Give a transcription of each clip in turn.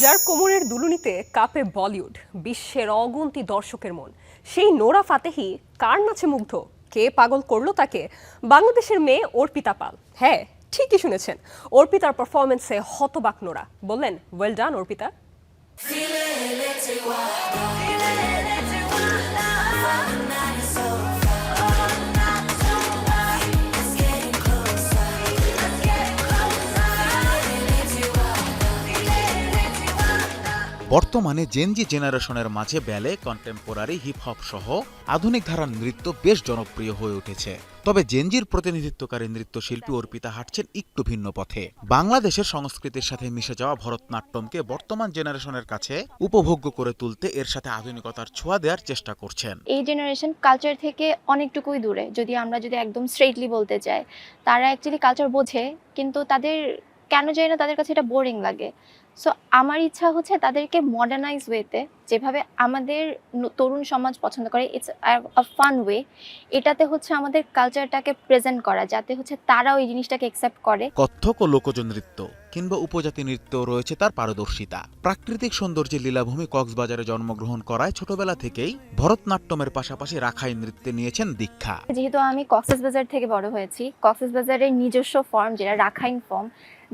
যার কোমরের দুলুনিতে কাঁপে বলিউড, বিশ্বের অগুন্তি দর্শকের মন, সেই নোরা ফাতেহি কার নাচে মুগ্ধ? কে পাগল করলো তাকে? বাংলাদেশের মেয়ে অর্পিতা পাল। হ্যাঁ, ঠিকই শুনেছেন, অর্পিতার পারফরমেন্সে হতবাক নোরা। বললেন, ওয়েল ডান অর্পিতা। বর্তমানে জেনজি জেনারেশনের মাঝে ব্যালে, কন্টেম্পোরারি, হিপহপ সহ আধুনিক ধারার নৃত্য বেশ জনপ্রিয় হয়ে উঠেছে। তবে জেনজির প্রতিনিধিত্বকারী নৃত্যশিল্পী অর্পিতা হাঁটছেন একটু ভিন্ন পথে। বাংলাদেশের সংস্কৃতির সাথে মিশে যাওয়া ভরতনাট্যমকে বর্তমান জেনারেশনের কাছে উপভোগ্য করে তুলতে এর সাথে আধুনিকতার ছোঁয়া দেওয়ার চেষ্টা করছেন। এই জেনারেশন কালচার থেকে অনেকটুকুই দূরে। আমরা যদি একদম স্ট্রেইটলি বলতে চাই, তারা অ্যাকচুয়ালি কালচার বোঝে, কিন্তু তাদের কেন জানি না তাদের কাছে এটা বোরিং লাগে। সো আমার ইচ্ছা হচ্ছে তাদেরকে মডার্নাইজ ওয়েতে, যেভাবে আমাদের তরুণ সমাজ পছন্দ করে, ইটস আ ফান ওয়ে, এটাতে হচ্ছে আমাদের কালচারটাকে প্রেজেন্ট করা, যাতে হচ্ছে তারাও এই জিনিসটাকে অ্যাকসেপ্ট করে। কত্থক ও লোকজ নৃত্য কিংবা উপজাতি নৃত্য রয়েছে তার পারদর্শিতা। প্রাকৃতিক সৌন্দর্যের লীলাভূমি কক্সবাজারে জন্মগ্রহণ করায় ছোটবেলা থেকেই ভরতনাট্যমের পাশাপাশি রাখাইন নৃত্যে নিয়েছেন দীক্ষা। যেহেতু আমি কক্সবাজার থেকে বড় হয়েছি, কক্সবাজারের নিজস্ব ফর্ম যেটা রাখাইন ফর্ম,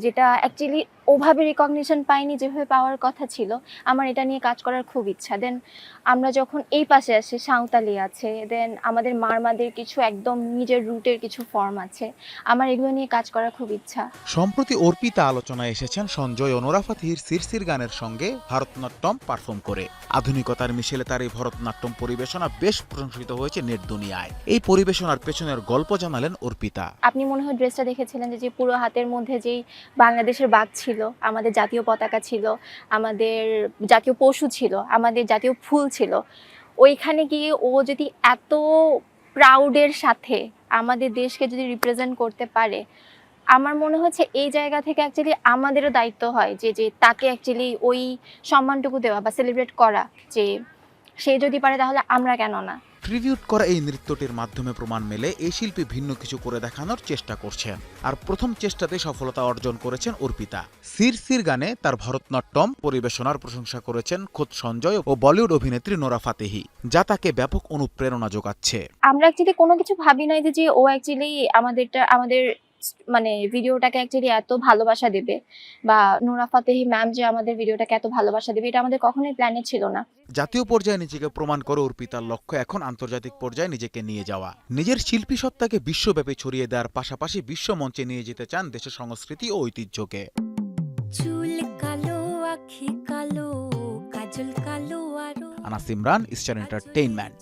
যেটা অ্যাকচুয়ালি ওভাবে রিকগনিশন পাইনি যেভাবে পাওয়ার কথা ছিল, আমার এটা নিয়ে কাজ করার খুব ইচ্ছা। দেন আমরা যখন এই পাশে আসি, সাঁওতালি আছে, দেন আমাদের মারমাদের কিছু একদম নিজের রুটের কিছু ফর্ম আছে, আমার এগুলো নিয়ে কাজ করার খুব ইচ্ছা। সম্প্রতি অর্পিতা আলোচনায় এসেছেন সঞ্জয় ও নোরা ফাতেহির সিরসির গানের সঙ্গে ভারতনাট্যম পারফর্ম করে। আধুনিকতার মিশেলে তার এই ভরতনাট্যম পরিবেশনা বেশ প্রশংসিত হয়েছে নেট দুনিয়ায়। এই পরিবেশনার পেছনের গল্প জানালেন অর্পিতা। আপনি মনে হয় ড্রেসটা দেখেছিলেন, যে পুরো হাতের মধ্যে যেই বাংলাদেশের বাঘ ছিল, আমাদের জাতীয় পতাকা ছিল, আমাদের জাতীয় পশু ছিল, আমাদের জাতীয় ফুল ছিল। ওইখানে গিয়ে ও যদি এত প্রাউডের সাথে আমাদের দেশকে যদি রিপ্রেজেন্ট করতে পারে, আমার মনে হচ্ছে এই জায়গা থেকে অ্যাকচুয়ালি আমাদেরও দায়িত্ব হয় যে যে তাকে অ্যাকচুয়ালি ওই সম্মানটুকু দেওয়া বা সেলিব্রেট করা, যে সে যদি পারে তাহলে আমরা কেন না। ট্রিবিউট করা এই নৃত্যটির মাধ্যমে প্রমাণ মেলে এই শিল্পী ভিন্ন কিছু করে দেখানোর চেষ্টা করছেন। আর প্রথম চেষ্টাতে সফলতা অর্জন করেছেন অর্পিতা। সিরসির গানে তার ভরতনাট্যম পরিবেশনার প্রশংসা করেছেন খোদ সঞ্জয় ও বলিউড অভিনেত্রী নোরা ফাতেহি, যা তাকে ব্যাপক অনুপ্রেরণা যোগাচ্ছে। আমরা অ্যাকচুয়ালি কোনো কিছু ভাবি নাই যে ও অ্যাকচুয়ালি আমাদের মানে ভিডিওটাকে অ্যাকচুয়ালি এত ভালোবাসা দেবে, বা নোরা ফাতেহি ম্যাম যে আমাদের ভিডিওটাকে এত ভালোবাসা দেবে, এটা আমাদের কখনোই প্ল্যানে ছিল না। জাতীয় পর্যায়ে নিজেকে প্রমাণ করে অর্পিতার লক্ষ্য এখন আন্তর্জাতিক পর্যায়ে নিজেকে নিয়ে যাওয়া। নিজের শিল্পী সত্তাকে বিশ্বব্যাপী ছড়িয়ে দেওয়ার পাশাপাশি বিশ্ব মঞ্চে নিয়ে যেতে চান দেশের সংস্কৃতি ও ঐতিহ্যকে। চুল কালো, আখি কালো, কাজল কালো, আনাস ইমরান, ইস্টার্ন এন্টারটেইনমেন্ট।